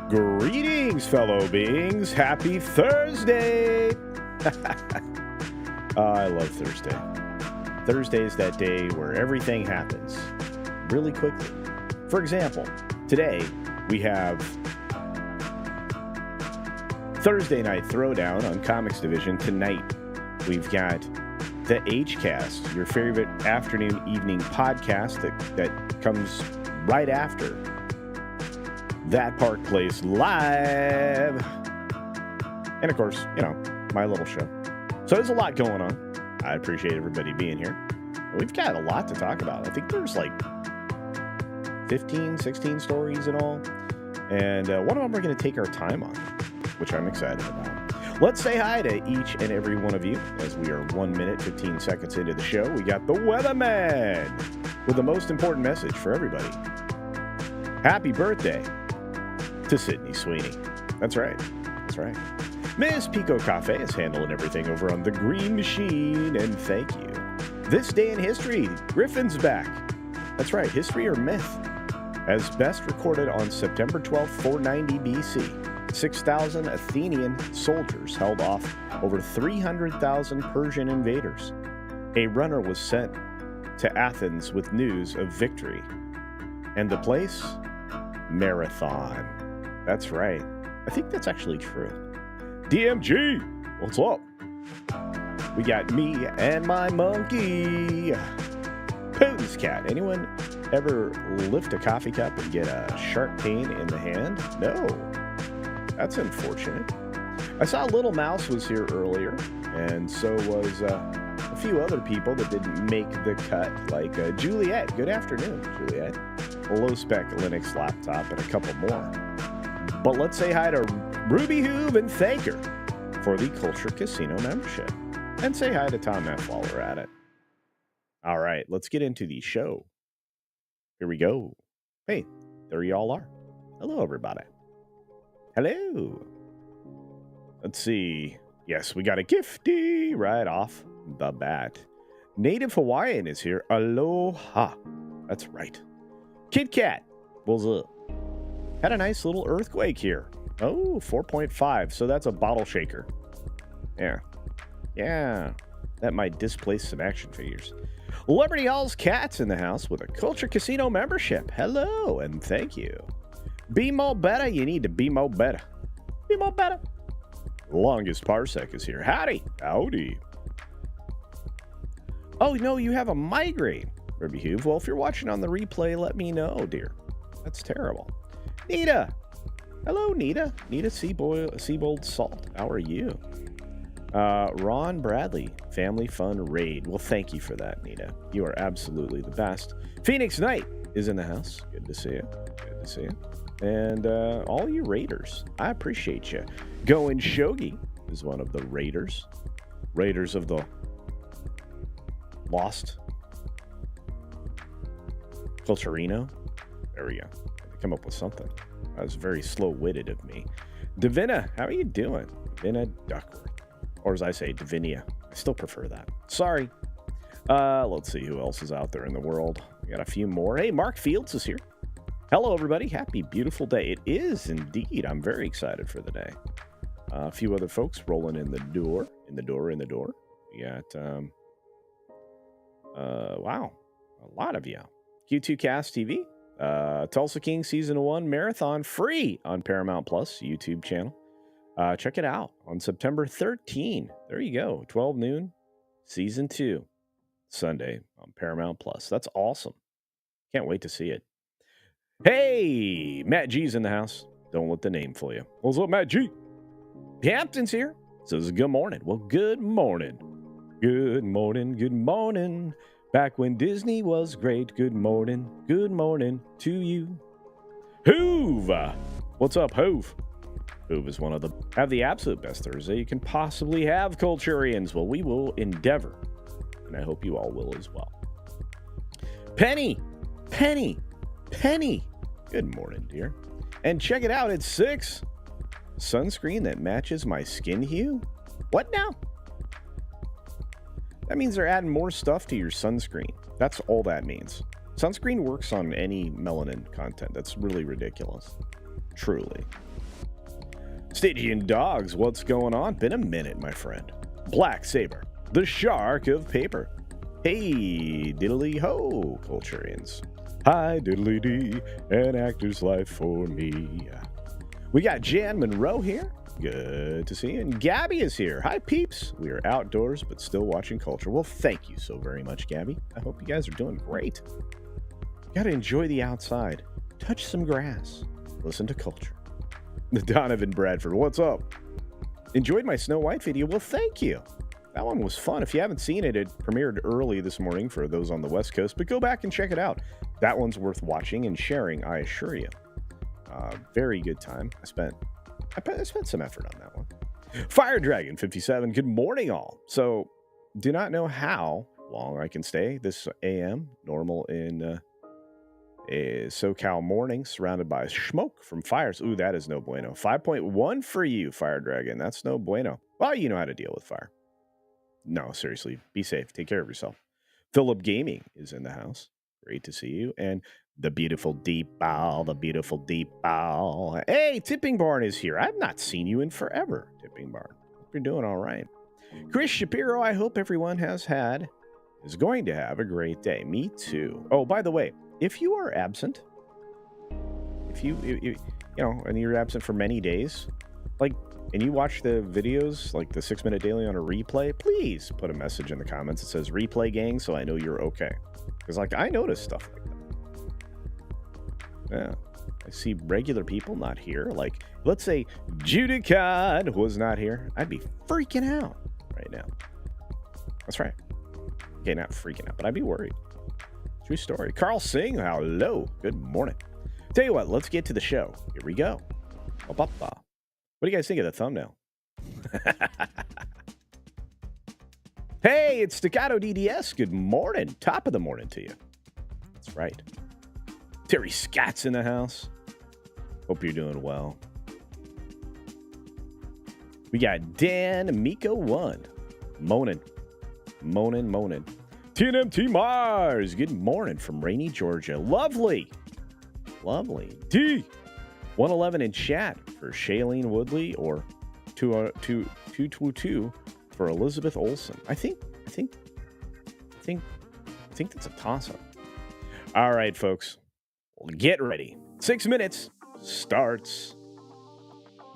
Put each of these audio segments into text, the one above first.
Greetings, fellow beings. Happy Thursday. I love Thursday. Thursday is that day where everything happens really quickly. For example, today we have Thursday Night Throwdown on Comics Division. Tonight we've got the H-Cast, your favorite afternoon, evening podcast that comes right after That Park Place Live. And of course, my little show. So there's a lot going on. I appreciate everybody being here. We've got a lot to talk about. I think there's like 15, 16 stories in all. And one of them we're going to take our time on, which I'm excited about. Let's say hi to each and every one of you as we are 1 minute, 15 seconds into the show. We got the Weatherman with the most important message for everybody. Happy birthday to Sydney Sweeney. That's right. That's right. Miss Pico Cafe is handling everything over on the Green Machine, and thank you. This day in history, Griffin's back. That's right, history or myth. As best recorded on September 12, 490 BC, 6,000 Athenian soldiers held off over 300,000 Persian invaders. A runner was sent to Athens with news of victory. And the place? Marathon. That's right. I think that's actually true. DMG, what's up? We got me and my monkey. Putin's cat. Anyone ever lift a coffee cup and get a sharp pain in the hand? No. That's unfortunate. I saw Little Mouse was here earlier, and so was a few other people that didn't make the cut, like Juliet. Good afternoon, Juliet. A low-spec Linux laptop and a couple more. But let's say hi to Ruby Hoove and thank her for the Culture Casino membership. And say hi to Tom F. while we're at it. All right, let's get into the show. Here we go. Hey, there y'all are. Hello, everybody. Hello. Let's see. Yes, we got a gifty right off the bat. Native Hawaiian is here. Aloha. That's right. Kit Kat. What's up? Had a nice little earthquake here. Oh, 4.5. So that's a bottle shaker. Yeah. That might displace some action figures. Liberty Hall's Cat's in the house with a Culture Casino membership. Hello, and thank you. Be more better. You need to be more better. Be more better. Longest Parsec is here. Howdy. Oh, no, you have a migraine, Ruby Hoove. Well, if you're watching on the replay, let me know, dear. That's terrible. Nita. Hello, Nita. Nita Seabold Salt. How are you? Ron Bradley, Family Fun Raid. Well, thank you for that, Nita. You are absolutely the best. Phoenix Knight is in the house. Good to see you. Good to see you. And all you Raiders, I appreciate you. Going Shogi is one of the Raiders. Raiders of the Lost Culturino. There we go. Come up with something. That was very slow-witted of me. Davina, how are you doing? Davina Duckworth. Or as I say, Davinia. I still prefer that. Sorry. Let's see who else is out there in the world. We got a few more. Hey, Mark Fields is here. Hello, everybody. Happy, beautiful day. It is indeed. I'm very excited for the day. A few other folks rolling in the door. We got, wow, a lot of you. Q2Cast TV. Tulsa King Season 1 Marathon free on Paramount Plus YouTube channel. Check it out on September 13. There you go. 12 noon, Season 2, Sunday on Paramount Plus. That's awesome. Can't wait to see it. Hey, Matt G's in the house. Don't let the name fool you. What's up, Matt G? Hampton's here. Says good morning. Well, good morning. Good morning. Good morning. Back when Disney was great. Good morning. Good morning to you. Hoove. What's up, Hoove? Hoove is one of the absolute best Thursday you can possibly have, Culturians. Well, we will endeavor, and I hope you all will as well. Penny. Good morning, dear. And check it out, it's 6. Sunscreen that matches my skin hue? What now? That means they're adding more stuff to your sunscreen. That's all that means. Sunscreen works on any melanin content. That's really ridiculous. Truly. Stygian Dogs, what's going on? Been a minute, my friend. Black Saber, the shark of paper. Hey, diddly ho, Culturians. Hi, diddly dee, an actor's life for me. We got Jan Monroe here. Good to see you. And Gabby is here. Hi, peeps. We are outdoors, but still watching culture. Well, thank you so very much, Gabby. I hope you guys are doing great. Got to enjoy the outside. Touch some grass. Listen to culture. Donovan Bradford, what's up? Enjoyed my Snow White video? Well, thank you. That one was fun. If you haven't seen it, it premiered early this morning for those on the West Coast, but go back and check it out. That one's worth watching and sharing, I assure you. Very good time. I spent some effort on that one. Fire Dragon 57, good morning all. So, do not know how long I can stay this AM, normal in SoCal morning, surrounded by smoke from fires. Ooh, that is no bueno. 5.1 for you, Fire Dragon. That's no bueno. Well, you know how to deal with fire. No, seriously, be safe. Take care of yourself. Philip Gaming is in the house. Great to see you. And the beautiful Deep Bow, Hey, Tipping Barn is here. I've not seen you in forever, Tipping Barn. Hope you're doing all right. Chris Shapiro, I hope everyone is going to have a great day. Me too. Oh, by the way, if you are absent, if you and you're absent for many days, and you watch the videos, like the 6 Minute Daily on a replay, please put a message in the comments that says replay gang so I know you're okay. Because, I notice stuff like that. Yeah. I see regular people not here. Let's say Judicad was not here. I'd be freaking out right now. That's right. Okay, not freaking out, but I'd be worried. True story. Carl Singh, hello. Good morning. Tell you what, let's get to the show. Here we go. Ba-ba-ba. What do you guys think of the thumbnail? Hey, it's Staccato DDS. Good morning. Top of the morning to you. That's right. Terry Scott's in the house. Hope you're doing well. We got Dan Miko 1. Moaning. TNMT Mars. Good morning from rainy Georgia. Lovely. D. 111 in chat for Shailene Woodley or 222 for Elizabeth Olsen. I think that's a toss-up. All right, folks. Get ready. 6 minutes starts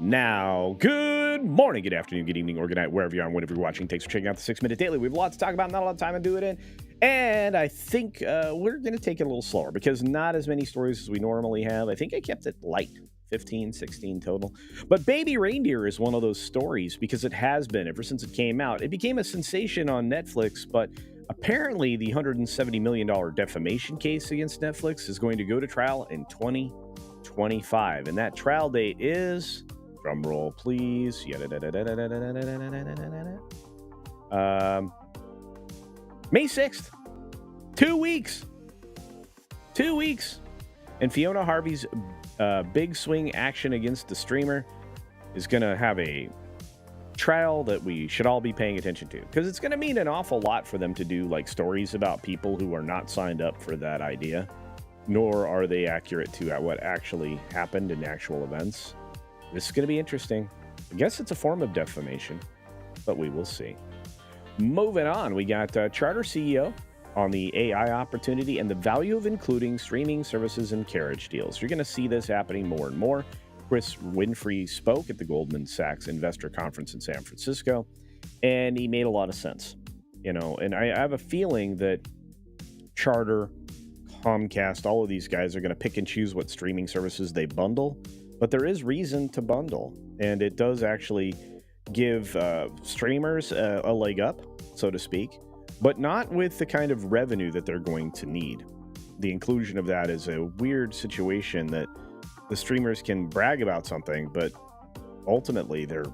now. Good morning, good afternoon, good evening, or good night, wherever you are and whenever you're watching. Thanks for checking out the 6 Minute Daily. We have a lot to talk about, not a lot of time to do it in. And I think we're going to take it a little slower because not as many stories as we normally have. I think I kept it light. 15, 16 total. But Baby Reindeer is one of those stories because it has been ever since it came out. It became a sensation on Netflix, but apparently the $170 million defamation case against Netflix is going to go to trial in 2025. And that trial date is, drum roll please, May 6th. 2 weeks. 2 weeks. And Fiona Harvey's big swing action against the streamer is going to have a trial that we should all be paying attention to, because it's going to mean an awful lot for them to do stories about people who are not signed up for that idea, nor are they accurate to what actually happened in actual events. This is going to be interesting. I guess it's a form of defamation, but we will see. Moving on, we got Charter CEO on the AI opportunity and the value of including streaming services and carriage deals. You're going to see this happening more and more. Chris Winfrey spoke at the Goldman Sachs Investor Conference in San Francisco, and he made a lot of sense. And I have a feeling that Charter, Comcast, all of these guys are going to pick and choose what streaming services they bundle, but there is reason to bundle, and it does actually give streamers a leg up, so to speak, but not with the kind of revenue that they're going to need. The inclusion of that is a weird situation that the streamers can brag about something, but ultimately they're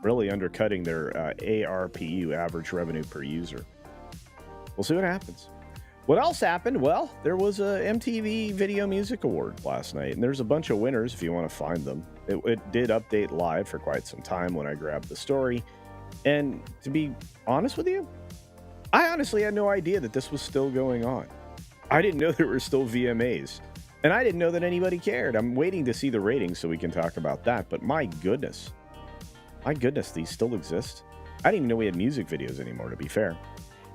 really undercutting their ARPU, average revenue per user. We'll see what happens. What else happened? Well, there was a MTV Video Music Award last night, and there's a bunch of winners if you want to find them. It did update live for quite some time when I grabbed the story. And to be honest with you, I honestly had no idea that this was still going on. I didn't know there were still VMAs. And I didn't know that anybody cared. I'm waiting to see the ratings so we can talk about that. But my goodness, these still exist. I didn't even know we had music videos anymore, to be fair.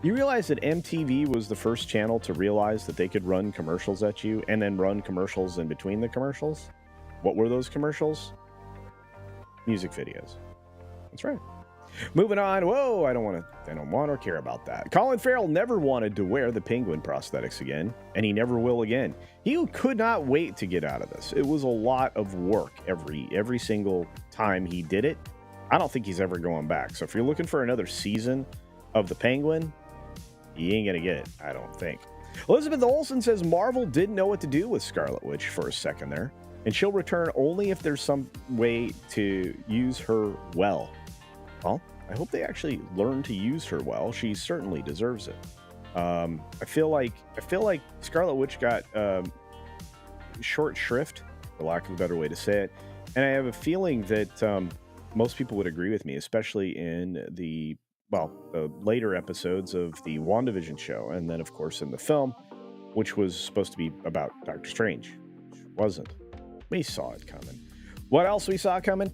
You realize that MTV was the first channel to realize that they could run commercials at you and then run commercials in between the commercials? What were those commercials? Music videos. That's right. Moving on. Whoa, I don't want or care about that. Colin Farrell never wanted to wear the penguin prosthetics again, and he never will again. He could not wait to get out of this. It was a lot of work every single time he did it. I don't think he's ever going back. So if you're looking for another season of the penguin, you ain't gonna get it, I don't think. Elizabeth Olsen says Marvel didn't know what to do with Scarlet Witch for a second there, and she'll return only if there's some way to use her well. Well, I hope they actually learn to use her well. She certainly deserves it. I feel like Scarlet Witch got short shrift, for lack of a better way to say it, and I have a feeling that most people would agree with me, especially in the later episodes of the WandaVision show, and then of course in the film, which was supposed to be about Doctor Strange, which wasn't. We saw it coming. What else we saw coming?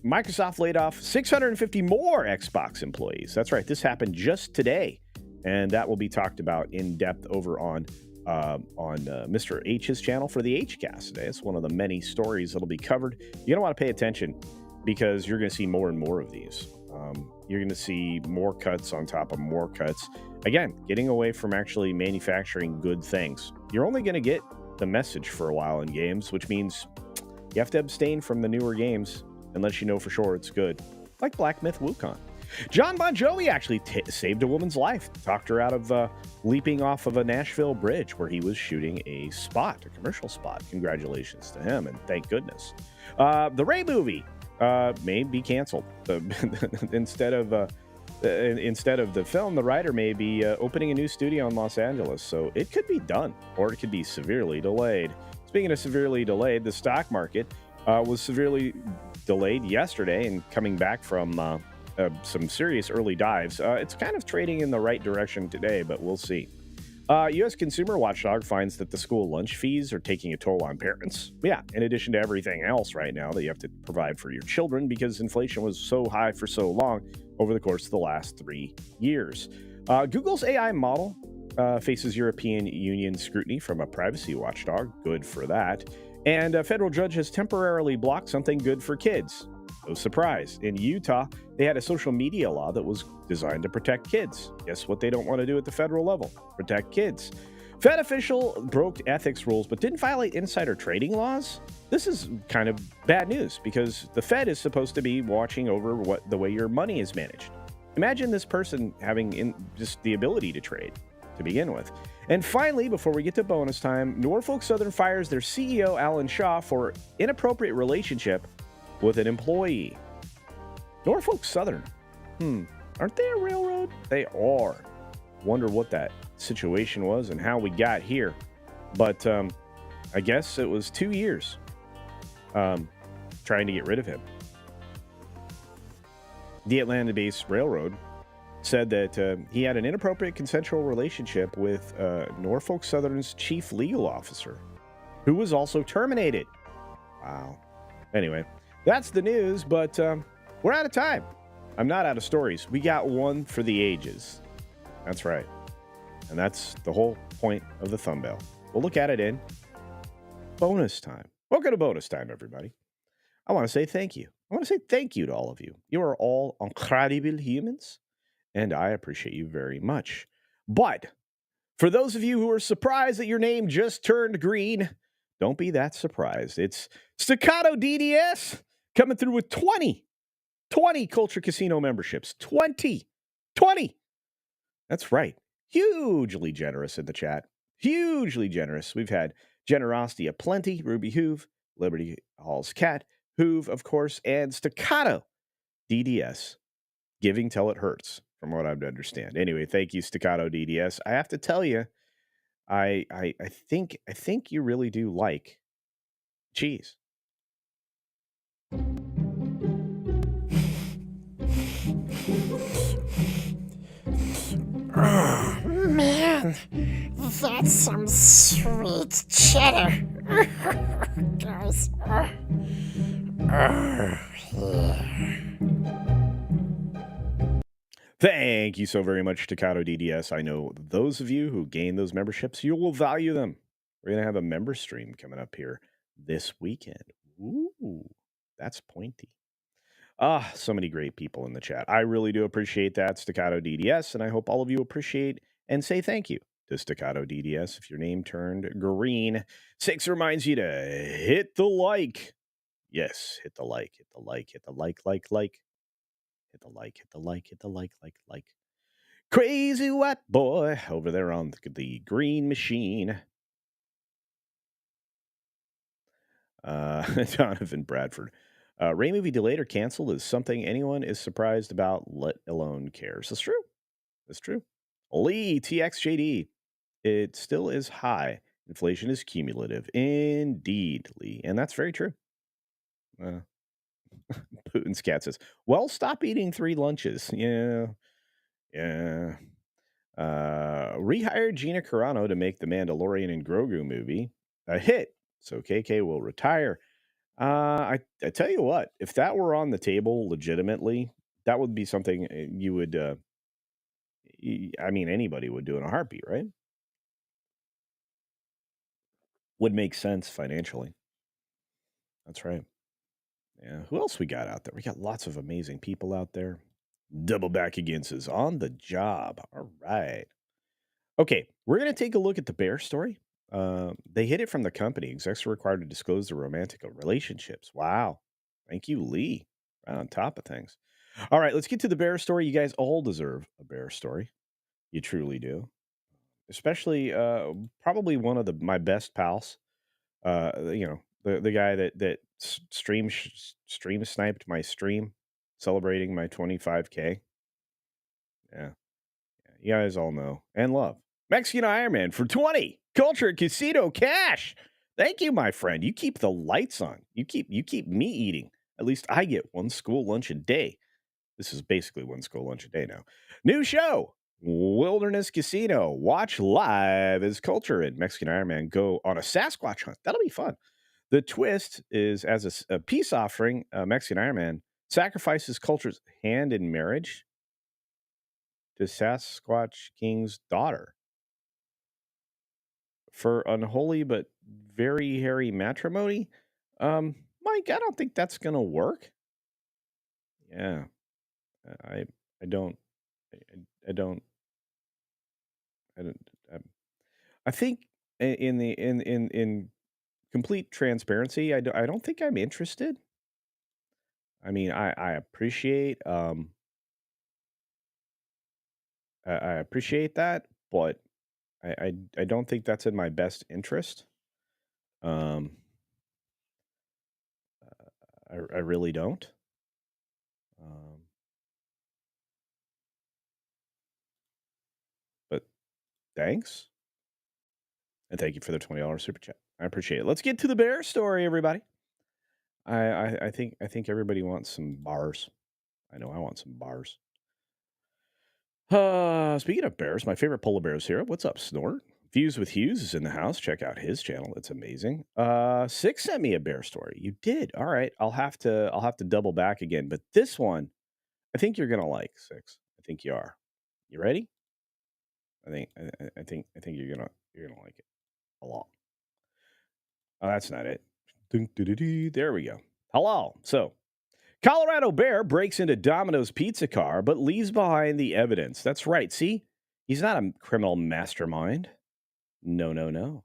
Microsoft laid off 650 more Xbox employees. That's right. This happened just today, and that will be talked about in depth over on Mr. H's channel for the HCast today. It's one of the many stories that'll be covered. You're going to want to pay attention because you're going to see more and more of these. You're going to see more cuts on top of more cuts. Again, getting away from actually manufacturing good things. You're only going to get the message for a while in games, which means you have to abstain from the newer games unless you know for sure it's good. Like Black Myth Wukong. John Bon Jovi actually saved a woman's life. Talked her out of leaping off of a Nashville bridge where he was shooting a commercial spot. Congratulations to him, and thank goodness. The Ray movie may be canceled. Instead of the film, the writer may be opening a new studio in Los Angeles. So it could be done, or it could be severely delayed. Speaking of severely delayed, the stock market was severely delayed yesterday and coming back from some serious early dives. It's kind of trading in the right direction today, but we'll see. U.S. Consumer Watchdog finds that the school lunch fees are taking a toll on parents. Yeah, in addition to everything else right now that you have to provide for your children because inflation was so high for so long over the course of the last 3 years. Google's AI model faces European Union scrutiny from a privacy watchdog. Good for that. And a federal judge has temporarily blocked something good for kids. No surprise. In Utah, they had a social media law that was designed to protect kids. Guess what they don't want to do at the federal level? Protect kids. Fed official broke ethics rules but didn't violate insider trading laws? This is kind of bad news because the Fed is supposed to be watching over the way your money is managed. Imagine this person having just the ability to trade to begin with. And finally, before we get to bonus time, Norfolk Southern fires their CEO, Alan Shaw, for inappropriate relationship with an employee. Norfolk Southern. Aren't they a railroad? They are. Wonder what that situation was and how we got here. But I guess it was 2 years trying to get rid of him. The Atlanta-based railroad said that he had an inappropriate consensual relationship with Norfolk Southern's chief legal officer, who was also terminated. Wow. Anyway, that's the news, but we're out of time. I'm not out of stories. We got one for the ages. That's right. And that's the whole point of the thumbnail. We'll look at it in bonus time. Welcome to bonus time, everybody. I want to say thank you. I want to say thank you to all of you. You are all incredible humans, and I appreciate you very much. But for those of you who are surprised that your name just turned green, don't be that surprised. It's Staccato DDS coming through with 20 Culture Casino memberships. 20. That's right. Hugely generous in the chat. Hugely generous. We've had generosity aplenty. Ruby Hoove, Liberty Hall's Cat, Hoove, of course, and Staccato DDS. Giving till it hurts, from what I understand. Anyway, thank you, Staccato DDS. I have to tell you, I think you really do like cheese. Oh, man, That's some sweet cheddar. Guys. Thank you so very much, Staccato DDS. I know those of you who gain those memberships, you will value them. We're going to have a member stream coming up here this weekend. Ooh, that's pointy. So many great people in the chat. I really do appreciate that, Staccato DDS, and I hope all of you appreciate and say thank you to Staccato DDS. If your name turned green, Six reminds you to hit the like. Yes, hit the like, hit the like, hit the like. Hit the like, hit the like, hit the like. Crazy white boy over there on the green machine. Donovan Bradford. Ray movie delayed or canceled is something anyone is surprised about, let alone cares. That's true. That's true. Lee, TXJD. It still is high. Inflation is cumulative. Indeed, Lee. And that's very true. Putin's cat says, well, stop eating 3 lunches. Yeah. Rehired Gina Carano to make the Mandalorian and Grogu movie a hit, so KK will retire. I tell you what, if that were on the table legitimately, that would be something you would, anybody would do in a heartbeat, right? Would make sense financially. That's right. Yeah. Who else we got out there? We got lots of amazing people out there. Double back against us on the job. All right. Okay, we're going to take a look at the Bear story. They hid it from the company. Execs are required to disclose their romantic relationships. Wow. Thank you, Lee. Right on top of things. All right, let's get to the Bear story. You guys all deserve a Bear story. You truly do. Especially probably one of my best pals. The guy that stream sniped my stream celebrating my 25K. Yeah. You guys all know and love Mexican Iron Man for 20 CultureCasino cash. Thank you, my friend. You keep the lights on. You keep me eating. At least I get one school lunch a day. This is basically one school lunch a day now. New show, Wilderness Casino. Watch live as Culture and Mexican Iron Man go on a Sasquatch hunt. That'll be fun. The twist is, as a peace offering, Mexican Iron Man sacrifices Culture's hand in marriage to Sasquatch King's daughter for unholy but very hairy matrimony. Mike, I don't think that's gonna work. Yeah, I don't. I think in complete transparency, I don't think I'm interested. I mean, I appreciate I appreciate that, but I don't think that's in my best interest. I really don't. But thanks. And thank you for the $20 super chat. I appreciate it. Let's get to the Bear story, everybody. I think everybody wants some bars. I know I want some bars. Speaking of bears, my favorite polar bear is here. What's up, Snort? Views with Hughes is in the house. Check out his channel. It's amazing. Six sent me a bear story. You did. All right. I'll have to double back again. But this one, I think you're gonna like, Six. I think you are. You ready? I think you're gonna like it a lot. Oh, that's not it. There we go. Hello. So, Colorado bear breaks into Domino's pizza car, but leaves behind the evidence. That's right. See, he's not a criminal mastermind. No.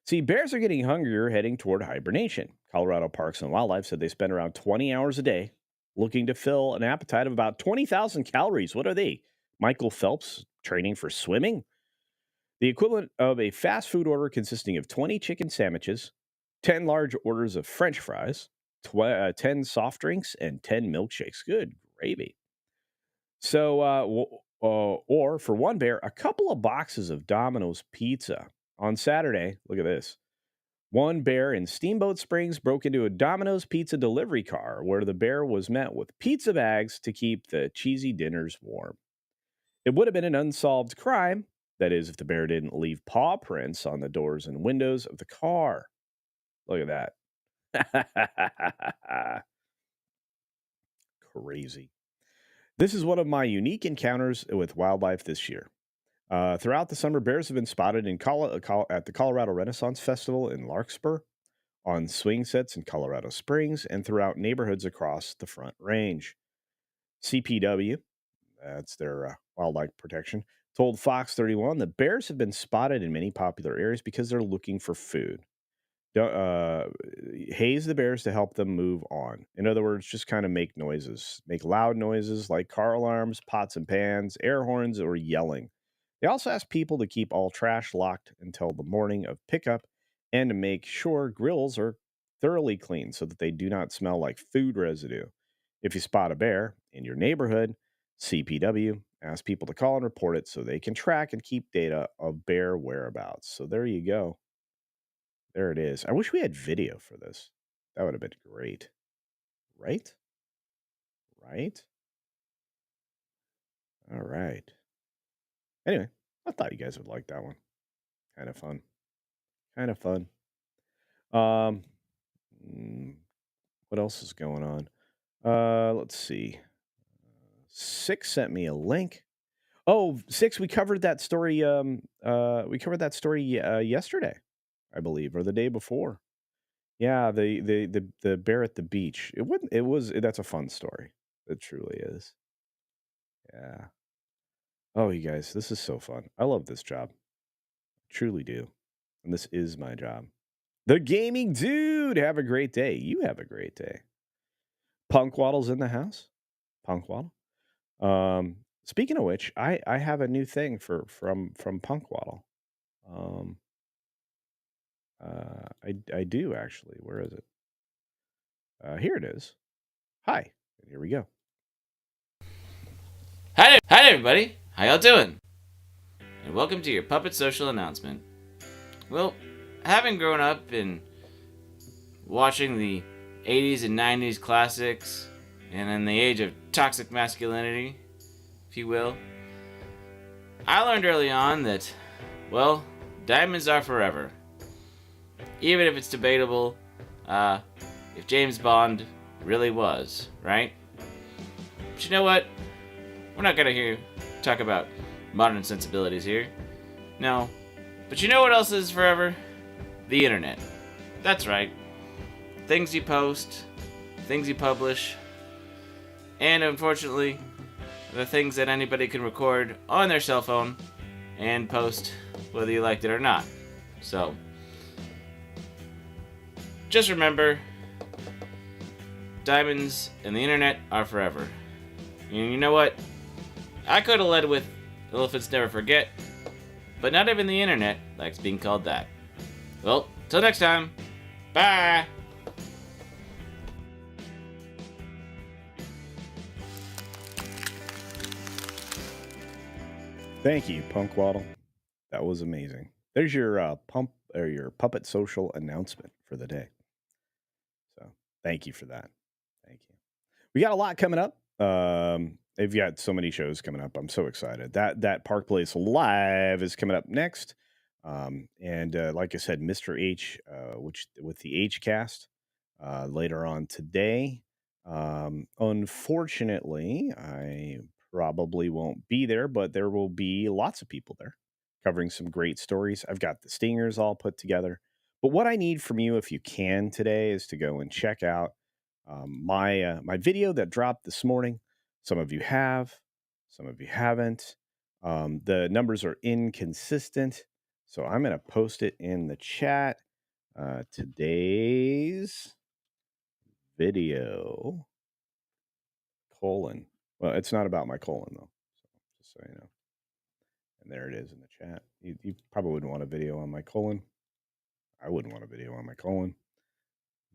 See, bears are getting hungrier heading toward hibernation. Colorado Parks and Wildlife said they spend around 20 hours a day looking to fill an appetite of about 20,000 calories. What are they? Michael Phelps training for swimming? The equivalent of a fast food order consisting of 20 chicken sandwiches, 10 large orders of French fries, 10 soft drinks, and 10 milkshakes. Good gravy. So, or for one bear, a couple of boxes of Domino's pizza. On Saturday, look at this. One bear in Steamboat Springs broke into a Domino's pizza delivery car where the bear was met with pizza bags to keep the cheesy dinners warm. It would have been an unsolved crime. That is, if the bear didn't leave paw prints on the doors and windows of the car. Look at that. Crazy. This is one of my unique encounters with wildlife this year. Throughout the summer, bears have been spotted at the Colorado Renaissance Festival in Larkspur, on swing sets in Colorado Springs, and throughout neighborhoods across the Front Range. CPW, that's their wildlife protection, told Fox 31 that bears have been spotted in many popular areas because they're looking for food. Haze the bears to help them move on. In other words, just kind of make loud noises like car alarms, pots and pans, air horns, or yelling. They also ask people to keep all trash locked until the morning of pickup and to make sure grills are thoroughly clean so that they do not smell like food residue. If you spot a bear in your neighborhood, CPW asks people to call and report it so they can track and keep data of bear whereabouts. So there you go. There it is. I wish we had video for this. That would have been great. Right? Right? All right. Anyway, I thought you guys would like that one. Kind of fun. Kind of fun. Um, what else is going on? Let's see. Six sent me a link. Oh, Six, we covered that story. Yesterday, I believe, or the day before. Yeah, the bear at the beach. It wouldn't. It was. That's a fun story. It truly is. Yeah. Oh, you guys, this is so fun. I love this job. Truly do. And this is my job. The gaming dude. Have a great day. You have a great day. Punk Waddle's in the house. Punk Waddle. Speaking of which, I have a new thing from Punk Waddle. I do actually. Where is it? Here it is. Hi. Here we go. Hi everybody. How y'all doing? And welcome to your Puppet Social announcement. Well, having grown up and watching the 80s and 90s classics, and in the age of toxic masculinity, if you will, I learned early on that, well, diamonds are forever. Even if it's debatable if James Bond really was, right? But you know what? We're not gonna talk about modern sensibilities here. No. But you know what else is forever? The internet. That's right. Things you post, things you publish, and unfortunately, the things that anybody can record on their cell phone and post whether you liked it or not. So, just remember, diamonds and the internet are forever. And you know what? I could have led with Elephants Never Forget, but not even the internet likes being called that. Well, till next time, bye! Thank you, Punk Waddle. That was amazing. There's your your Puppet Social announcement for the day. So thank you for that. Thank you. We got a lot coming up. They've got so many shows coming up. I'm so excited. That Park Place Live is coming up next. And like I said, Mr. H, which with the H cast later on today. Unfortunately, I probably won't be there, but there will be lots of people there covering some great stories. I've got the stingers all put together. But what I need from you, if you can today, is to go and check out my video that dropped this morning. Some of you have, some of you haven't. The numbers are inconsistent, so I'm going to post it in the chat. Today's video colon. Well, it's not about my colon though, so just so you know. And there it is in the chat. You probably wouldn't want a video on my colon. I wouldn't want a video on my colon,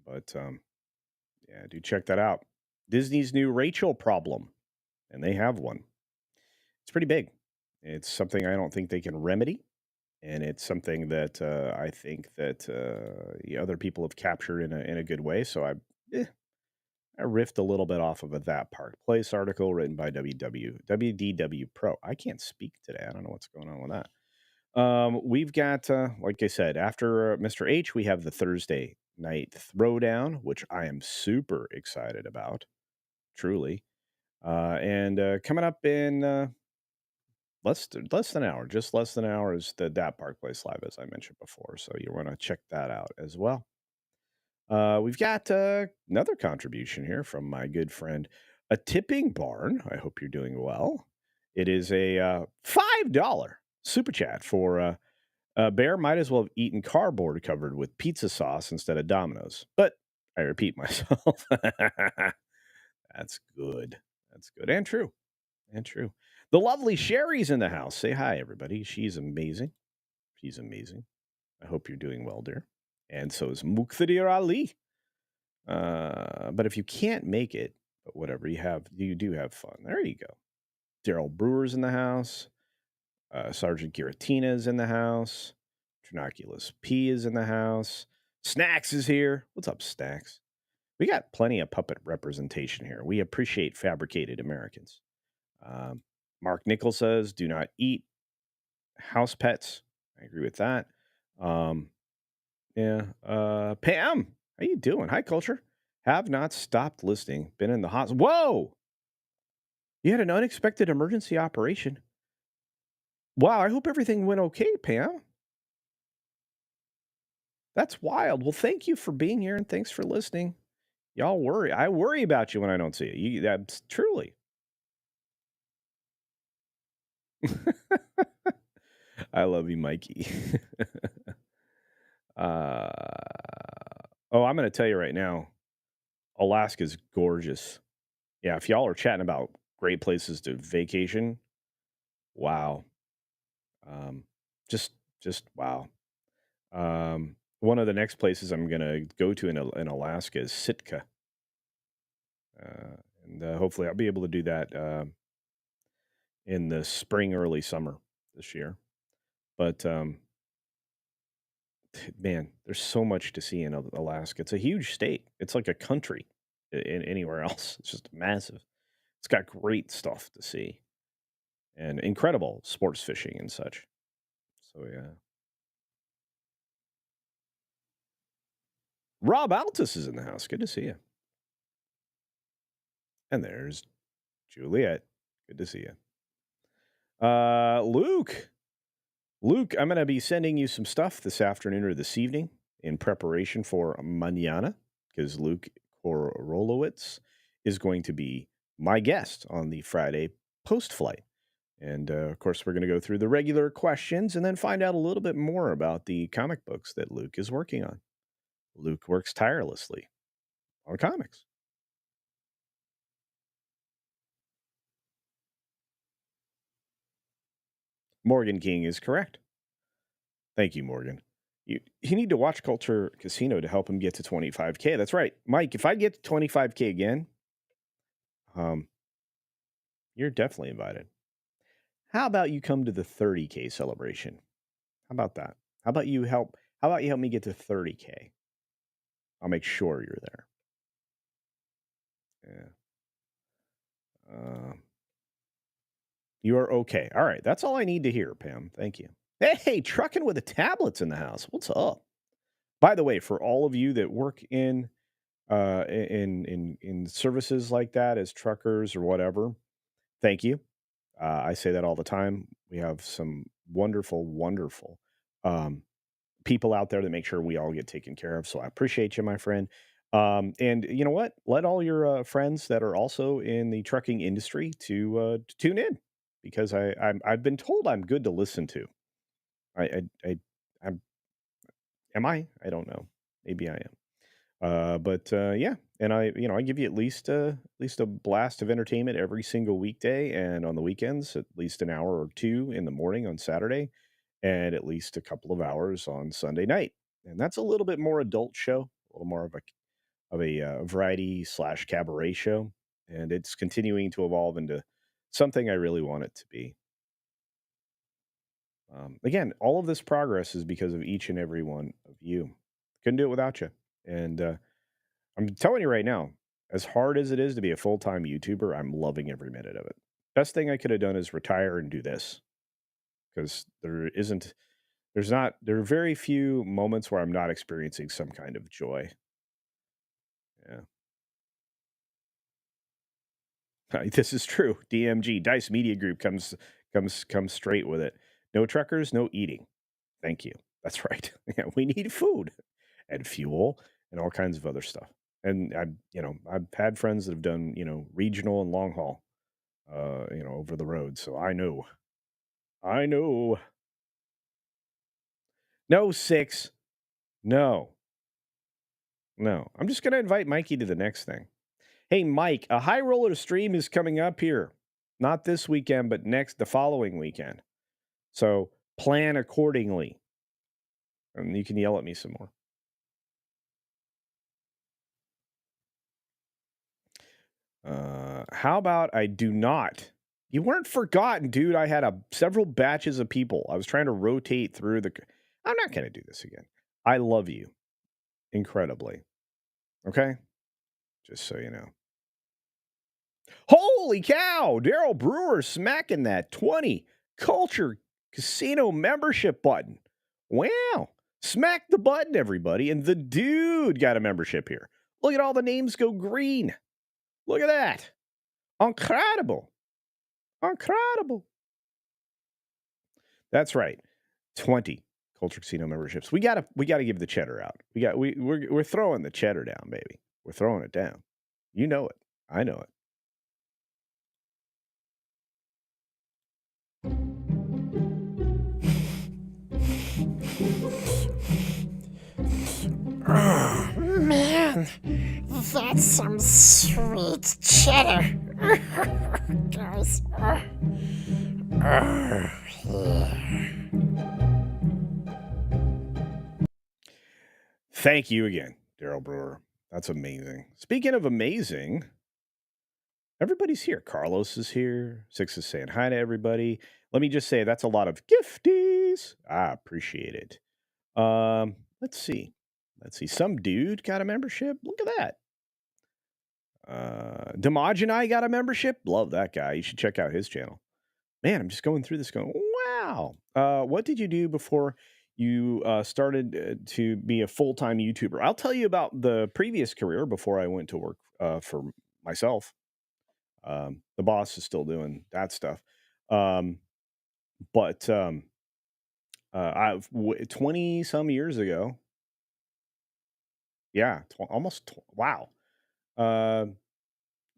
but yeah, do check that out. Disney's new Rachel problem, and they have one. It's pretty big. It's something I don't think they can remedy, and it's something that I think that other people have captured in a good way. So I riffed a little bit off of a That Park Place article written by WDW Pro. I can't speak today. I don't know what's going on with that. We've got, like I said, after Mr. H, we have the Thursday night throwdown, which I am super excited about, truly. And coming up in less than an hour, just less than an hour, is the That Park Place Live, as I mentioned before. So you want to check that out as well. We've got another contribution here from my good friend, A Tipping Barn. I hope you're doing well. It is a $5 super chat for Bear might as well have eaten cardboard covered with pizza sauce instead of Domino's. But I repeat myself. That's good. That's good and true. And true. The lovely Sherry's in the house. Say hi, everybody. She's amazing. She's amazing. I hope you're doing well, dear. And so is Muqtadir Ali. But if you can't make it, but whatever, you do have fun. There you go. Daryl Brewer's in the house. Sergeant Giratina is in the house. Trinoculus P is in the house. Snacks is here. What's up, Snacks? We got plenty of puppet representation here. We appreciate fabricated Americans. Mark Nichols says, do not eat house pets. I agree with that. Yeah. Pam, how you doing? Hi, Culture. Have not stopped listening. Been in the hospital. Whoa! You had an unexpected emergency operation. Wow, I hope everything went okay, Pam. That's wild. Well, thank you for being here and thanks for listening. Y'all worry. I worry about you when I don't see you. That's truly. I love you, Mikey. I'm going to tell you right now, Alaska's gorgeous. Yeah, if y'all are chatting about great places to vacation, wow. Just wow. One of the next places I'm going to go to in Alaska is Sitka. And hopefully I'll be able to do that in the spring, early summer this year. But man, there's so much to see in Alaska. It's a huge state. It's like a country in anywhere else. It's just massive. It's got great stuff to see and incredible sports fishing and such. So yeah. Rob Altus is in the house. Good to see you. And there's Juliet. Good to see you. Luke, I'm going to be sending you some stuff this afternoon or this evening in preparation for mañana, because Luke Korolowitz is going to be my guest on the Friday post-flight. And, of course, we're going to go through the regular questions and then find out a little bit more about the comic books that Luke is working on. Luke works tirelessly on comics. Morgan King is correct. Thank you, Morgan. You need to watch Culture Casino to help him get to 25K. That's right. Mike, if I get to 25K again, you're definitely invited. How about you come to the 30K celebration? How about that? How about you help me get to 30K? I'll make sure you're there. Yeah. You are okay. All right. That's all I need to hear, Pam. Thank you. Hey, trucking with the tablets in the house. What's up? By the way, for all of you that work in services like that as truckers or whatever, thank you. I say that all the time. We have some wonderful, wonderful people out there that make sure we all get taken care of. So I appreciate you, my friend. And you know what? Let all your friends that are also in the trucking industry to tune in, because I've been told I'm good to listen to. Am I? I don't know. Maybe I am. But yeah, and I give you at least a blast of entertainment every single weekday, and on the weekends at least an hour or two in the morning on Saturday, and at least a couple of hours on Sunday night. And that's a little bit more adult show, a little more of a variety / cabaret show, and it's continuing to evolve into something I really want it to be. Again, all of this progress is because of each and every one of you. Couldn't do it without you. And I'm telling you right now, As hard as it is to be a full-time YouTuber, I'm loving every minute of it. Best thing I could have done is retire and do this, because there are very few moments where I'm not experiencing some kind of joy. Yeah. This is true. DMG, Dice Media Group comes straight with it. No truckers, no eating. Thank you. That's right. Yeah, we need food and fuel and all kinds of other stuff. And I've had friends that have done, regional and long haul, over the road. So I know. No, 6. No. I'm just going to invite Mikey to the next thing. Hey, Mike, a high roller stream is coming up here. Not this weekend, but the following weekend. So plan accordingly. And you can yell at me some more. How about I do not? You weren't forgotten, dude. I had several batches of people. I was trying to rotate through I'm not going to do this again. I love you incredibly. Okay? Just so you know. Holy cow! Daryl Brewer smacking that 20 Culture Casino membership button. Wow. Smack the button, everybody. And the dude got a membership here. Look at all the names go green. Look at that. Incredible. That's right. 20 Culture Casino memberships. We gotta give the cheddar out. We're throwing the cheddar down, baby. We're throwing it down. You know it. I know it. Oh, man. That's some sweet cheddar. Guys. Yeah. Thank you again, Daryl Brewer. That's amazing. Speaking of amazing, everybody's here. Carlos is here. Six is saying hi to everybody. Let me just say that's a lot of gifties. I appreciate it. Let's see. Some dude got a membership. Look at that. Demaj and I got a membership. Love that guy. You should check out his channel. Man, I'm just going through this going, wow. What did you do before you started to be a full-time YouTuber? I'll tell you about the previous career before I went to work for myself. The boss is still doing that stuff. But 20 some years ago. Yeah, wow.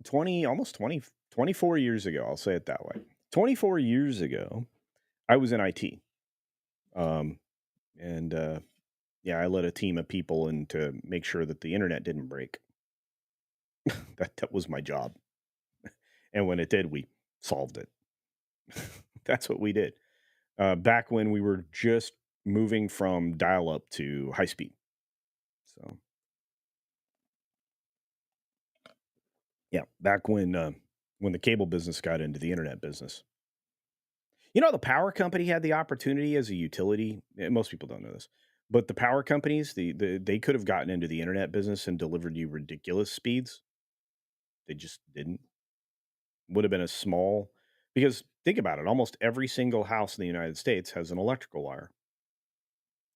24 years ago, I'll say it that way. 24 years ago, I was in IT. And I led a team of people in to make sure that the internet didn't break. that was my job. And when it did, we solved it. That's what we did. Back when we were just moving from dial-up to high speed. So, yeah, back when the cable business got into the internet business. The power company had the opportunity as a utility. Most people don't know this, but the power companies, they could have gotten into the internet business and delivered you ridiculous speeds. They just didn't. Would have been a small, because think about it, almost every single house in the United States has an electrical wire.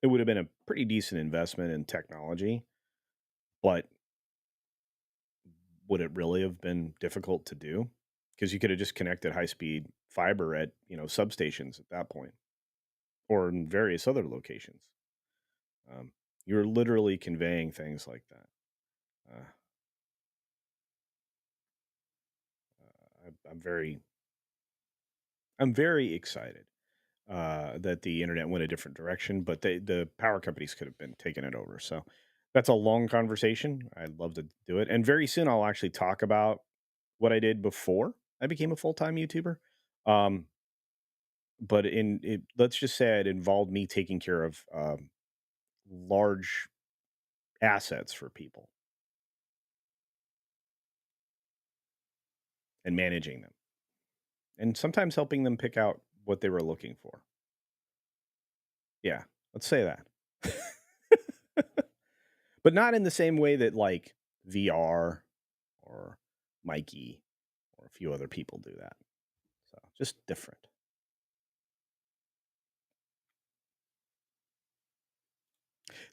It would have been a pretty decent investment in technology, but would it really have been difficult to do? Because you could have just connected high-speed fiber at, substations at that point, or in various other locations. You're literally conveying things like that. I'm very excited that the internet went a different direction, but the power companies could have been taking it over. So that's a long conversation. I'd love to do it, and very soon I'll actually talk about what I did before I became a full-time YouTuber. But let's just say it involved me taking care of large assets for people and managing them, and sometimes helping them pick out what they were looking for. Yeah, let's say that. But not in the same way that like VR or Mikey or a few other people do that. So just different.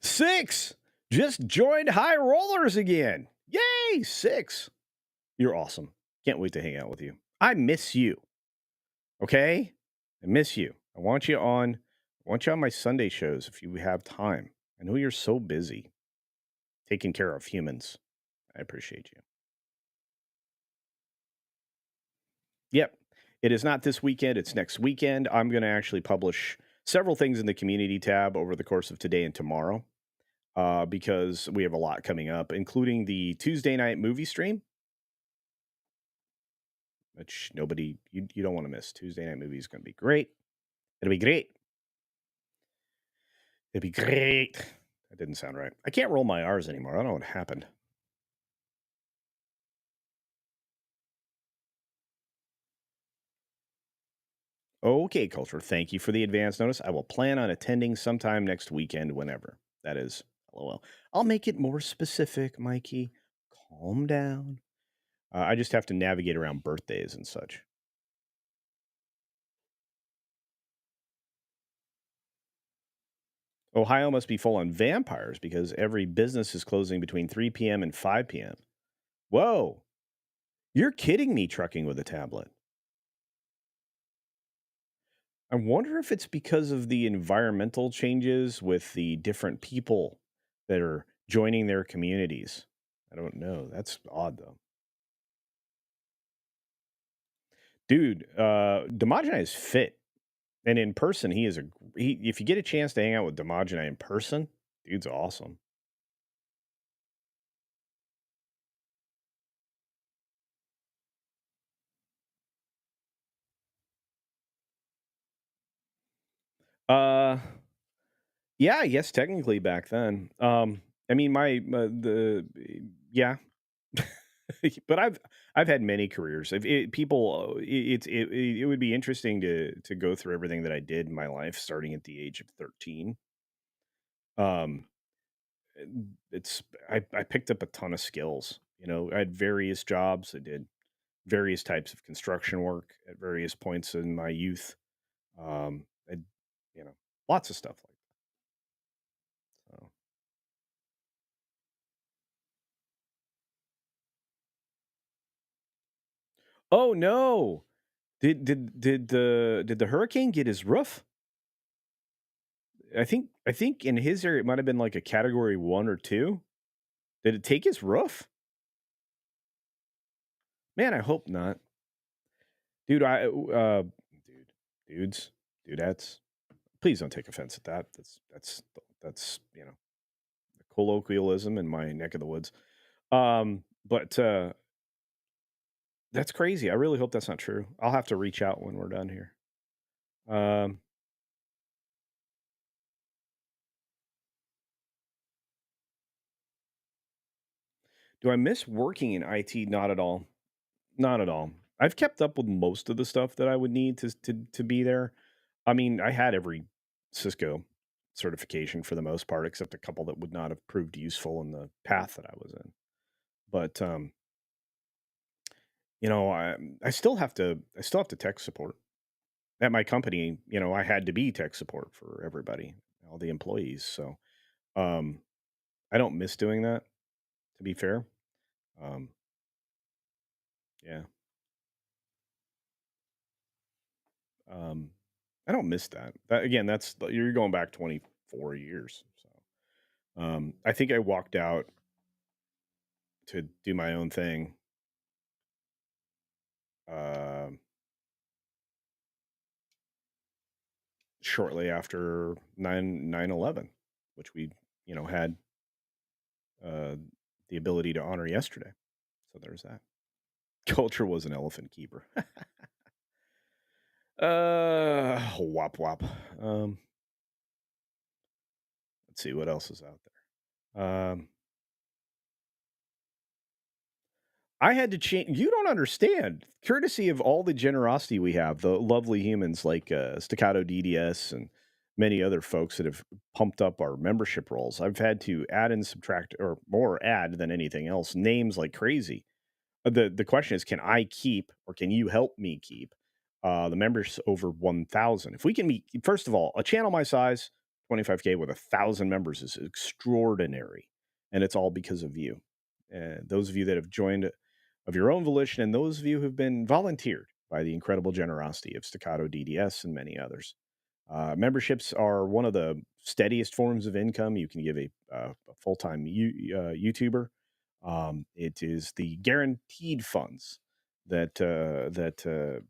Six just joined High Rollers again. Yay, Six. You're awesome. Can't wait to hang out with you. I miss you. Okay? I miss you. I want you on my Sunday shows if you have time. I know you're so busy taking care of humans. I appreciate you. Yep. It is not this weekend, it's next weekend. I'm going to actually publish several things in the community tab over the course of today and tomorrow because we have a lot coming up, including the Tuesday night movie stream, which you don't want to miss. Tuesday night movie is going to be great. It'll be great. It'll be great. That didn't sound right. I can't roll my R's anymore. I don't know what happened. Okay, Culture. Thank you for the advance notice. I will plan on attending sometime next weekend, whenever. That is, LOL. I'll make it more specific, Mikey. Calm down. I just have to navigate around birthdays and such. Ohio must be full on vampires because every business is closing between 3 p.m. and 5 p.m. Whoa. You're kidding me, trucking with a tablet. I wonder if it's because of the environmental changes with the different people that are joining their communities. I don't know. That's odd, though. Dude, Demogeny is fit. And in person, if you get a chance to hang out with Demogeny in person, dude's awesome. Yeah, I guess technically back then. I mean, yeah, but I've had many careers. If it would be interesting to go through everything that I did in my life, starting at the age of 13. Um, I picked up a ton of skills. You know, I had various jobs. I did various types of construction work at various points in my youth. I, lots of stuff like that. So. Oh no! Did the hurricane get his roof? I think in his area it might have been like a category 1 or 2. Did it take his roof? Man, I hope not. Dude, dudettes, please don't take offense at that. That's colloquialism in my neck of the woods. But that's crazy. I really hope that's not true. I'll have to reach out when we're done here. Do I miss working in IT? Not at all. Not at all. I've kept up with most of the stuff that I would need to be there. I mean, I had every Cisco certification for the most part, except a couple that would not have proved useful in the path that I was in. But I still have to tech support at my company. I had to be tech support for everybody, all the employees. So I don't miss doing that, to be fair. Yeah. I don't miss that. Again, you're going back 24 years. So I think I walked out to do my own thing. Shortly after 9/11, which we had the ability to honor yesterday. So there's that. Culture was an elephant keeper. Wop wop. Let's see what else is out there. I had to change. You don't understand. Courtesy of all the generosity we have, the lovely humans like Staccato DDS and many other folks that have pumped up our membership rolls, I've had to add and subtract, or more add than anything else, names like crazy. The question is, can I keep, or can you help me keep the members over 1,000? If we can meet, first of all, a channel my size, 25K with 1,000 members is extraordinary, and it's all because of you. Those of you that have joined of your own volition, and those of you who have been volunteered by the incredible generosity of Staccato DDS and many others. Memberships are one of the steadiest forms of income. You can give a full-time YouTuber. It is the guaranteed funds that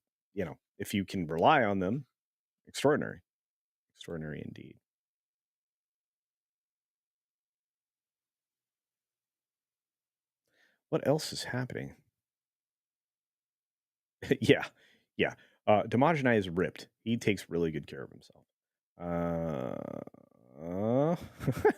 if you can rely on them, extraordinary, extraordinary indeed. What else is happening? Yeah, yeah. Demogeny is ripped. He takes really good care of himself.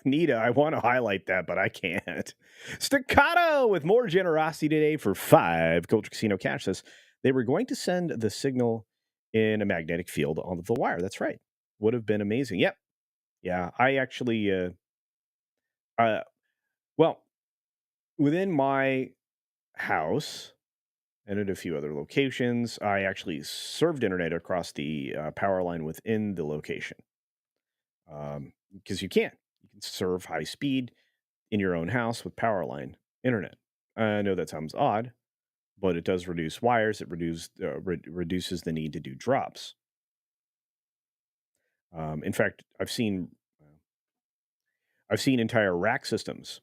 Nita, I want to highlight that, but I can't. Staccato with more generosity today for 5. Culture Casino Cash says they were going to send the signal in a magnetic field on the wire. That's right. Would have been amazing. Yep. Yeah. I actually, well, within my house and at a few other locations, I actually served internet across the power line within the location. Because you can serve high speed in your own house with power line internet. I know that sounds odd, but it does reduce wires. It reduces the need to do drops. In fact, I've seen entire rack systems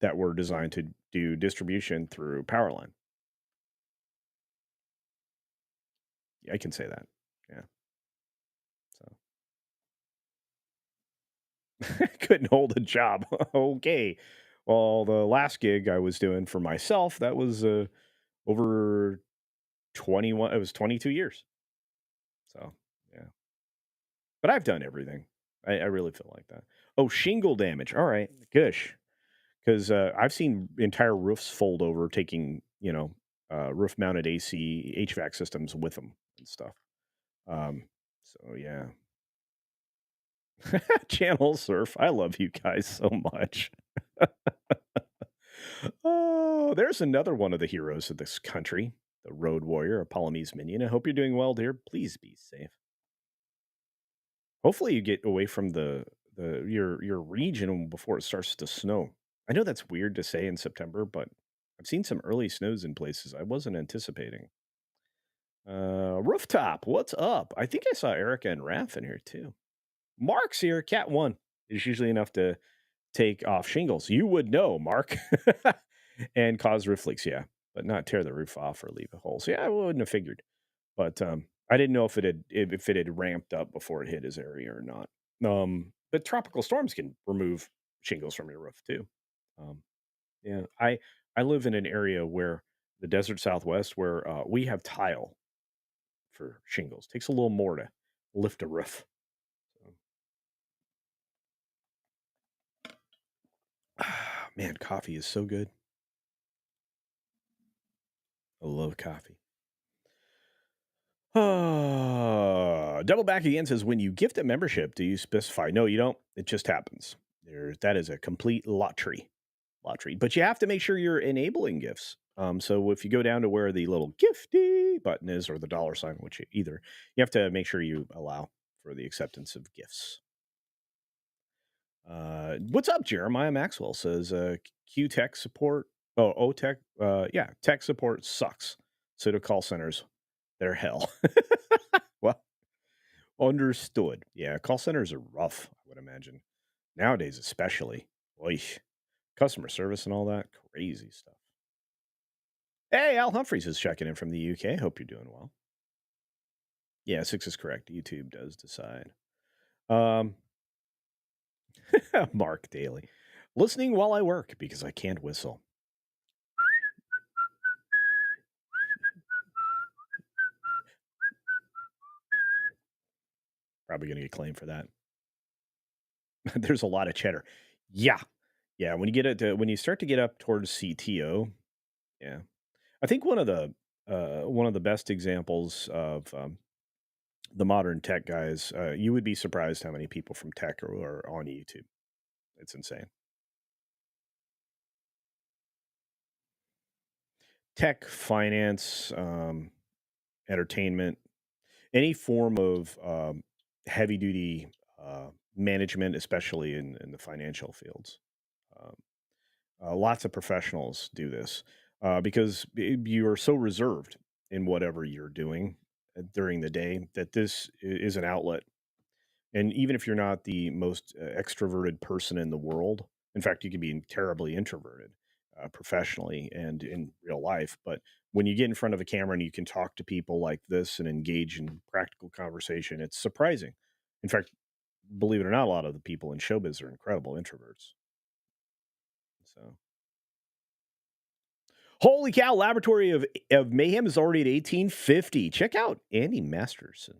that were designed to do distribution through power line. I can say that. Yeah. So couldn't hold a job. Okay. Well, the last gig I was doing for myself, that was over 21. It was 22 years. So yeah. But I've done everything. I really feel like that. Oh, shingle damage. All right. Gosh. Because I've seen entire roofs fold over, taking roof mounted AC HVAC systems with them and stuff. So yeah. Channel surf. I love you guys so much. Oh, there's another one of the heroes of this country, the Road Warrior, a Polynesian minion. I hope you're doing well, dear. Please be safe. Hopefully, you get away from your region before it starts to snow. I know that's weird to say in September, but I've seen some early snows in places I wasn't anticipating. Rooftop, what's up? I think I saw Erica and Raph in here too. Mark's here. Cat 1 is usually enough to take off shingles. You would know, Mark. And cause roof leaks, yeah, but not tear the roof off or leave a hole. So yeah, I wouldn't have figured. But I didn't know if it had ramped up before it hit his area or not. But tropical storms can remove shingles from your roof too. Yeah, I live in an area where the desert Southwest where we have tile for shingles. Takes a little more to lift a roof. Man, coffee is so good. I love coffee. Double back again says, when you gift a membership, do you specify? No, you don't. It just happens. That is a complete lottery. But you have to make sure you're enabling gifts. So if you go down to where the little gifty button is, or the $sign, which you have to make sure you allow for the acceptance of gifts. What's up, Jeremiah Maxwell says, Q tech support. Oh, O tech. Yeah, tech support sucks. So do call centers. They're hell. Well, understood. Yeah, call centers are rough, I would imagine. Nowadays, especially. Oy. Customer service and all that. Crazy stuff. Hey, Al Humphreys is checking in from the UK. Hope you're doing well. Yeah, 6 is correct. YouTube does decide. Mark Daly. Listening while I work because I can't whistle. Probably going to get claimed for that. There's a lot of cheddar. Yeah. Yeah, when you start to get up towards CTO, yeah. I think one of the best examples of the modern tech guys, you would be surprised how many people from tech are on YouTube. It's insane. tech, finance, entertainment, any form of heavy duty management, especially in the financial fields. Um, lots of professionals do this because you are so reserved in whatever you're doing during the day that this is an outlet. And even if you're not the most extroverted person in the world, in fact, you can be terribly introverted professionally and in real life. But when you get in front of a camera and you can talk to people like this and engage in practical conversation, it's surprising. In fact, believe it or not, a lot of the people in showbiz are incredible introverts. So, holy cow! Laboratory of Mayhem is already at 1850. Check out Andy Masterson.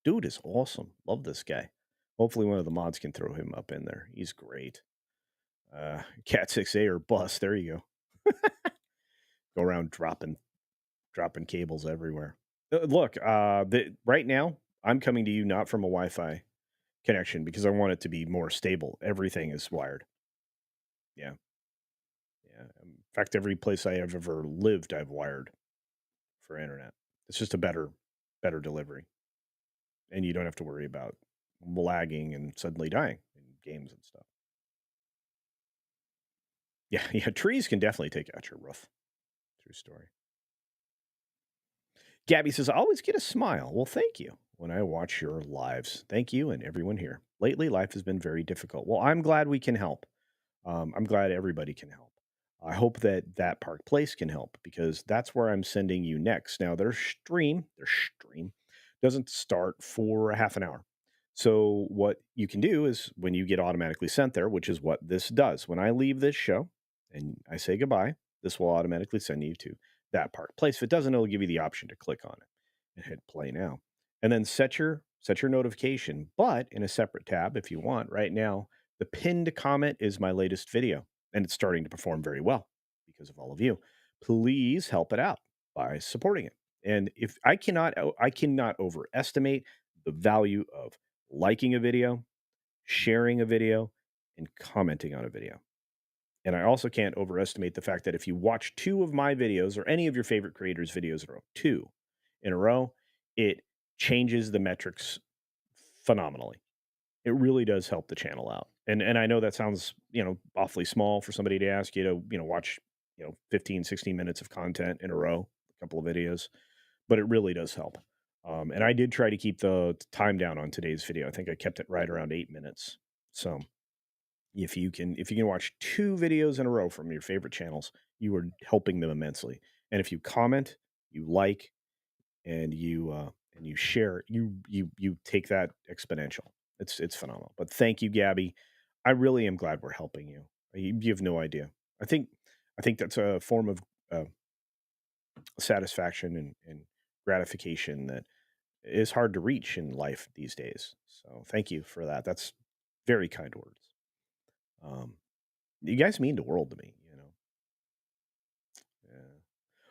Dude is awesome. Love this guy. Hopefully, one of the mods can throw him up in there. He's great. Cat 6A or bust. There you go. Go around dropping cables everywhere. Look, right now I'm coming to you not from a Wi-Fi connection because I want it to be more stable. Everything is wired. Yeah, yeah. In fact, every place I have ever lived, I've wired for internet. It's just a better delivery, and you don't have to worry about lagging and suddenly dying in games and stuff. Yeah, yeah. Trees can definitely take out your roof. True story. Gabby says, I always get a smile. Well, thank you when I watch your lives. Thank you and everyone here. Lately, life has been very difficult. Well, I'm glad we can help. I'm glad everybody can help. I hope that Park Place can help because that's where I'm sending you next. Now, their stream doesn't start for a half an hour. So, what you can do is when you get automatically sent there, which is what this does, when I leave this show and I say goodbye, this will automatically send you to that Park Place. If it doesn't, it'll give you the option to click on it and hit play now. And then set your notification, but in a separate tab if you want. Right now, the pinned comment is my latest video, and it's starting to perform very well because of all of you. Please help it out by supporting it. And if I cannot overestimate the value of liking a video, sharing a video, and commenting on a video. And I also can't overestimate the fact that if you watch two of my videos or any of your favorite creators' videos in a row, two in a row, it changes the metrics phenomenally. It really does help the channel out. And I know that sounds, awfully small for somebody to ask you to, watch, 15, 16 minutes of content in a row, a couple of videos, but it really does help. And I did try to keep the time down on today's video. I think I kept it right around 8 minutes. So if you can watch two videos in a row from your favorite channels, you are helping them immensely. And if you comment, you like, and you share, you take that exponential. It's phenomenal. But thank you, Gabby. I really am glad we're helping you. You have no idea. I think that's a form of uh, satisfaction and gratification that is hard to reach in life these days. So thank you for that. That's very kind words. Um, you guys mean the world to me. Yeah.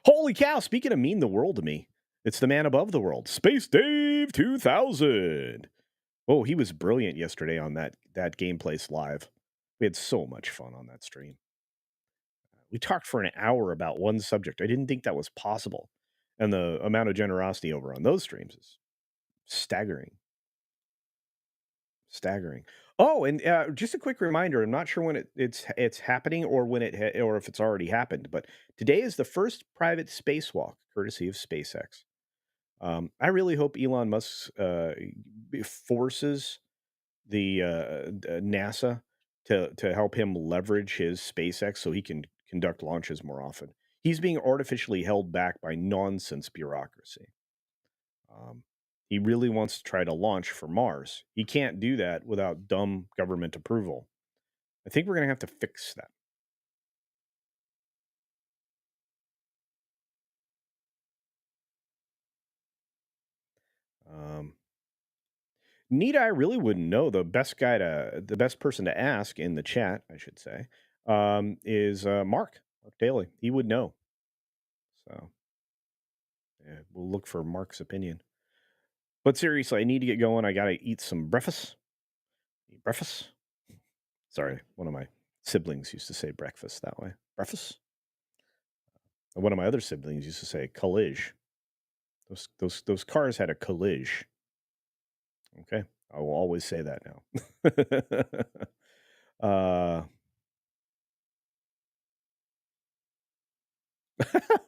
Holy cow! Speaking of mean the world to me, it's the man above the world, Space Dave 2000. Oh, he was brilliant yesterday on that gameplays live. We had so much fun on that stream. We talked for an hour about one subject. I didn't think that was possible, and the amount of generosity over on those streams is staggering. Staggering. Oh, and just a quick reminder: I'm not sure when it's happening or when or if it's already happened. But today is the first private spacewalk, courtesy of SpaceX. I really hope Elon Musk forces the NASA to help him leverage his SpaceX so he can conduct launches more often. He's being artificially held back by nonsense bureaucracy. Um, he really wants to try to launch for Mars. He can't do that without dumb government approval. I think we're going to have to fix that. Um, Nita, I really wouldn't know. The best person to ask in the chat, I should say, is Mark Daly. He would know. So yeah, we'll look for Mark's opinion. But seriously, I need to get going. I gotta eat some breakfast. Eat breakfast. Sorry, one of my siblings used to say breakfast that way. Breakfast. One of my other siblings used to say "collige." Those cars had a collige. Okay, I will always say that now.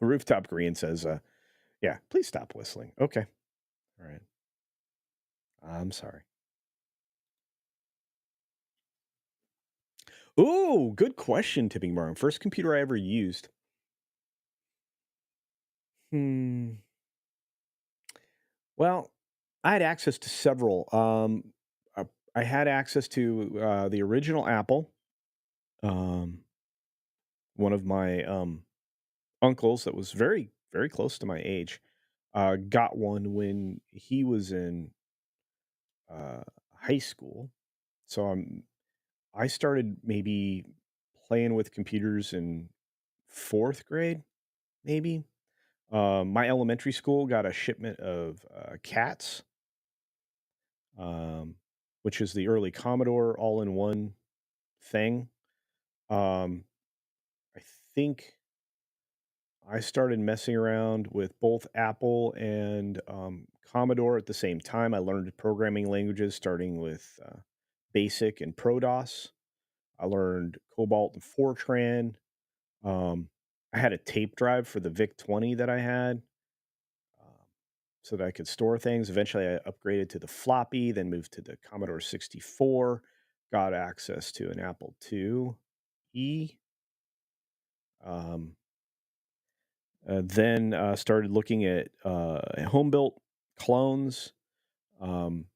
Rooftop Green says, "Yeah, please stop whistling." Okay, all right. I'm sorry. Ooh, good question, Tipping Bar. First computer I ever used. Hmm. Well, I had access to several. Uh, I had access to the original Apple. Um, one of my uncles that was very, very close to my age got one when he was in uh, high school. So I started maybe playing with computers in fourth grade, maybe. My elementary school got a shipment of cats, um, which is the early Commodore all in one thing. Um, I think I started messing around with both Apple and Commodore at the same time. I learned programming languages starting with BASIC and ProDOS. I learned Cobalt and Fortran. Um, I had a tape drive for the VIC 20 that I had um, so that I could store things. Eventually, I upgraded to the floppy, then moved to the Commodore 64, got access to an Apple IIe. Um, then started looking at home built clones. Um,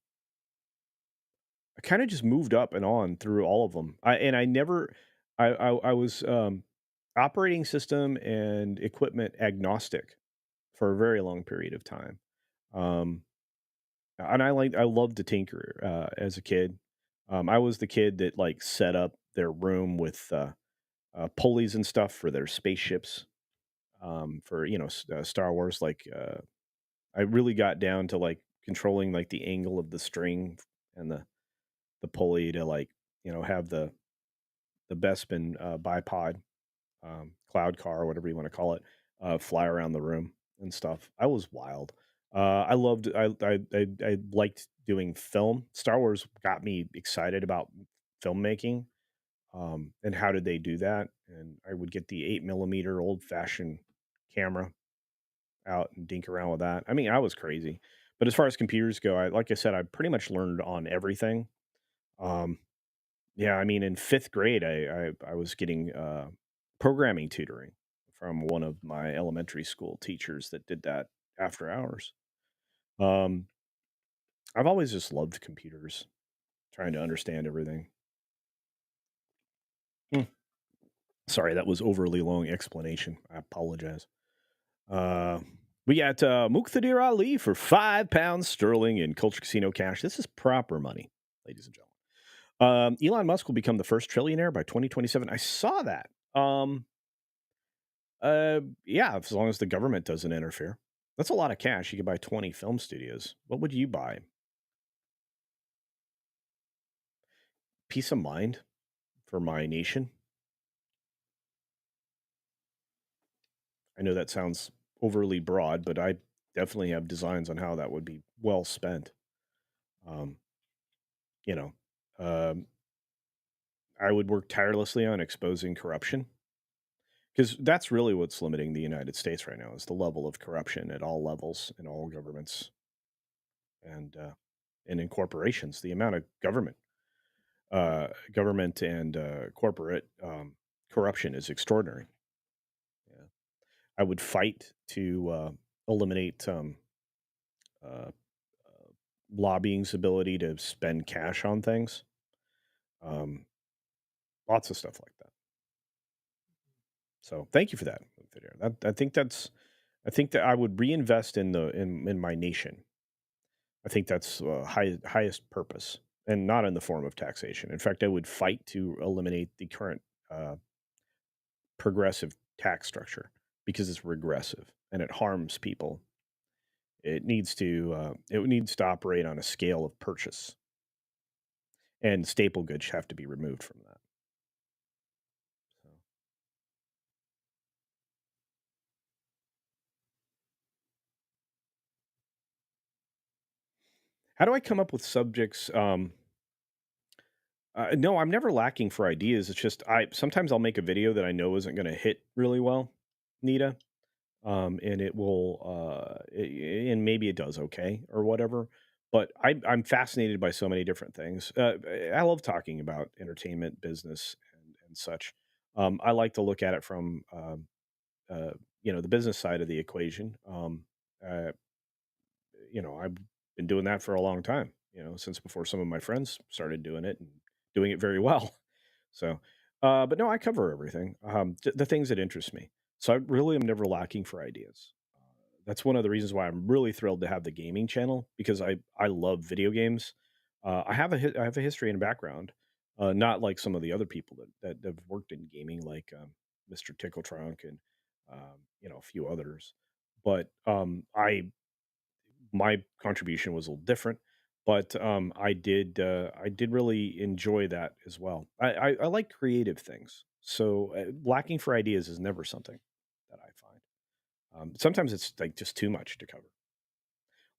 I kind of just moved up and on through all of them. I never, I was operating system and equipment agnostic for a very long period of time. Um, and I loved to tinker as a kid. I was the kid that like set up their room with pulleys and stuff for their spaceships. For Star Wars, like I really got down to like controlling like the angle of the string and the pulley to like have the Bespin bipod cloud car or whatever you want to call it fly around the room and stuff. I was wild. I loved. I liked doing film. Star Wars got me excited about filmmaking. And how did they do that? And I would get the 8 millimeter old fashioned camera out and dink around with that. I mean, I was crazy. But as far as computers go, like I said, I pretty much learned on everything. Um, yeah, I mean, in fifth grade, I was getting programming tutoring from one of my elementary school teachers that did that after hours. Um, I've always just loved computers, trying to understand everything. Hmm. Sorry, that was overly long explanation. I apologize. Uh, we got Muqtadir Ali for £5 sterling in Culture Casino cash. This is proper money, ladies and gentlemen. Elon Musk will become the first trillionaire by 2027. I saw that. Yeah, as long as the government doesn't interfere. That's a lot of cash. You could buy 20 film studios. What would you buy? Peace of mind for my nation. I know that sounds overly broad, but I definitely have designs on how that would be well spent. Um, you know, um, I would work tirelessly on exposing corruption because that's really what's limiting the United States right now is the level of corruption at all levels in all governments and in corporations. The amount of government and corporate corruption is extraordinary. Yeah. I would fight to eliminate uh, lobbying's ability to spend cash on things. Um, Lots of stuff like that. So thank you for that. I think that I would reinvest in my nation. I think that's highest purpose, and not in the form of taxation. In fact, I would fight to eliminate the current uh, progressive tax structure because it's regressive and it harms people. It needs to operate on a scale of purchase, and staple goods have to be removed from that. So, How do I come up with subjects? No, I'm never lacking for ideas. It's just I sometimes I'll make a video that I know isn't going to hit really well, Nita, and it will, and maybe it does okay or whatever. But I'm fascinated by so many different things. I love talking about entertainment, business, and such. I like to look at it from the business side of the equation. Uh, I've been doing that for a long time. Since before some of my friends started doing it and doing it very well. So, but no, I cover everything. The things that interest me. So I really am never lacking for ideas. That's one of the reasons why I'm really thrilled to have the gaming channel because I love video games. I have a history and background, not like some of the other people that have worked in gaming, like Mr. Tickle Trunk and a few others. But I my contribution was a little different, but I did really enjoy that as well. I like creative things, so lacking for ideas is never something that I find. Sometimes it's like just too much to cover.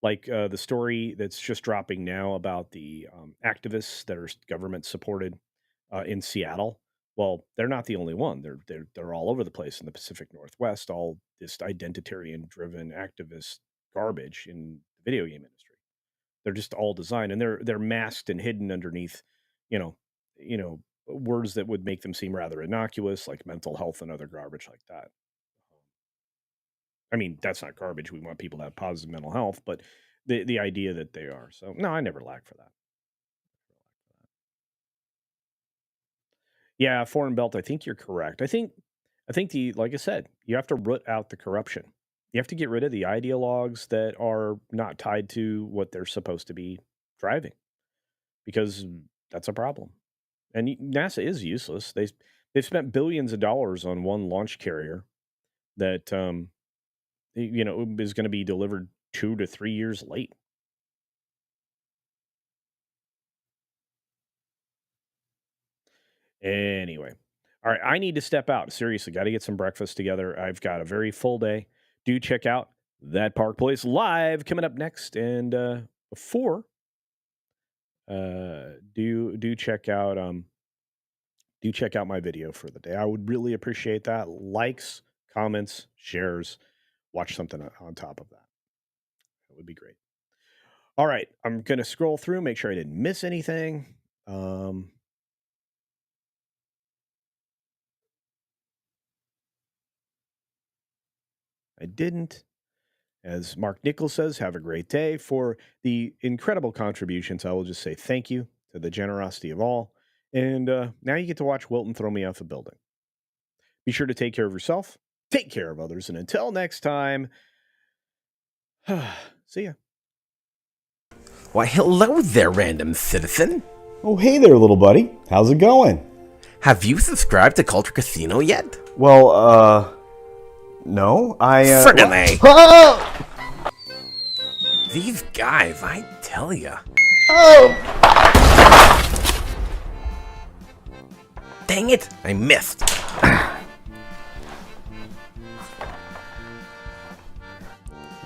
Like the story that's just dropping now about the activists that are government supported in Seattle. Well, they're not the only one. They're all over the place in the Pacific Northwest. All this identitarian driven activist garbage in the video game industry. They're just all designed, and they're masked and hidden underneath, you know, words that would make them seem rather innocuous, like mental health and other garbage like that. I mean, that's not garbage. We want people to have positive mental health, but the idea that they are. So no, I never lack for that. Yeah, foreign belt. I think you're correct. I think the like I said, you have to root out the corruption. You have to get rid of the ideologues that are not tied to what they're supposed to be driving, because that's a problem. And NASA is useless. They've spent billions of dollars on one launch carrier that is going to be delivered 2 to 3 years late. Anyway, all right, I need to step out. Seriously, got to get some breakfast together. I've got a very full day. Do check out that Park Place live coming up next, and before do check out my video for the day. I would really appreciate that. Likes, comments, shares. Watch something on top of that. That would be great. All right, I'm gonna scroll through, make sure I didn't miss anything. I didn't. As Mark Nichols says, have a great day. For the incredible contributions, I will just say thank you to the generosity of all. And now you get to watch Wilton throw me off a building. Be sure to take care of yourself, take care of others, and until next time, see ya. Why, hello there, random citizen. Oh, hey there, little buddy. How's it going? Have you subscribed to CultureCasino yet? Well, no. Friggin' Oh! These guys, I tell ya. Oh! Dang it, I missed.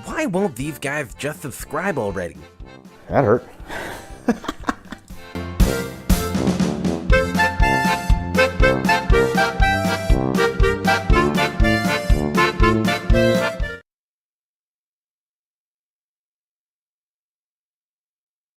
Why won't these guys just subscribe already? That hurt.